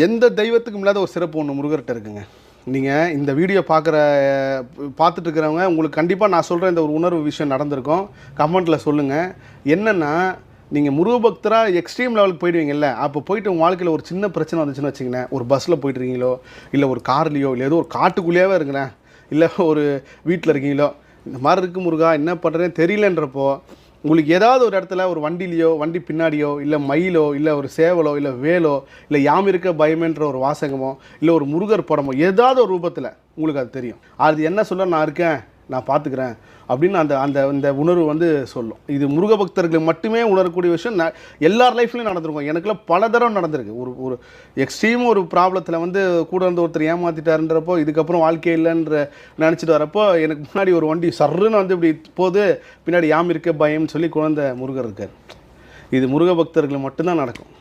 எந்த தெய்வத்துக்கும் இல்லாத ஒரு சிறப்பு ஒன்று முருகர்கிட்ட இருக்குங்க. நீங்கள் இந்த வீடியோ பார்த்துட்டு இருக்கிறவங்க உங்களுக்கு கண்டிப்பாக நான் சொல்கிற இந்த ஒரு உணர்வு விஷயம் நடந்திருக்கும். கமெண்ட்டில் சொல்லுங்கள். என்னென்னா, நீங்கள் முருக பக்தராக எக்ஸ்ட்ரீம் லெவலுக்கு போயிடுவீங்கல்ல, அப்போ போயிட்டு உங்கள் வாழ்க்கையில் ஒரு சின்ன பிரச்சனை வந்துச்சுன்னு வச்சிங்களேன், ஒரு பஸ்ஸில் போயிட்டுருக்கீங்களோ, இல்லை ஒரு கார்லேயோ, இல்லை ஏதோ ஒரு காட்டுக்குள்ளேயே இருக்கிறேன், இல்லை ஒரு வீட்டில் இருக்கீங்களோ, இந்த மாதிரி இருக்குது முருகா என்ன பண்ணுறேன்னு தெரியலன்றப்போ, உங்களுக்கு ஏதாவது ஒரு இடத்துல ஒரு வண்டிலையோ, வண்டி பின்னாடியோ, இல்லை மயிலோ, இல்லை ஒரு சேவலோ, இல்லை வேலோ, இல்லை யாம் இருக்க பயமேன்ற ஒரு வாசகமோ, இல்லை ஒரு முருகர் படமோ, ஏதாவது ஒரு ரூபத்தில் உங்களுக்கு அது தெரியும். அது என்ன சொல்ல, நான் இருக்கேன், நான் பார்த்துக்கிறேன் அப்படின்னு அந்த உணர்வு வந்து சொல்லும். இது முருக பக்தர்களுக்கு மட்டுமே உணரக்கூடிய விஷயம். எல்லார் லைஃப்லையும் நடந்திருக்கும். எனக்குலாம் பல தடவை நடந்திருக்கு. ஒரு எக்ஸ்ட்ரீம் ஒரு ப்ராப்ளத்தில் வந்து கூட இருந்து ஒருத்தர் ஏமாற்றிட்டாருன்றப்போ, இதுக்கப்புறம் வாழ்க்கை இல்லைன்ற நினச்சிட்டு வரப்போ, எனக்கு முன்னாடி ஒரு வண்டி சர்ருன்னு வந்து இப்படி போது, பின்னாடி யாம் இருக்க பயம்னு சொல்லி குழந்தை முருகர் இருக்கார். இது முருக பக்தர்களுக்கு மட்டும்தான் நடக்கும்.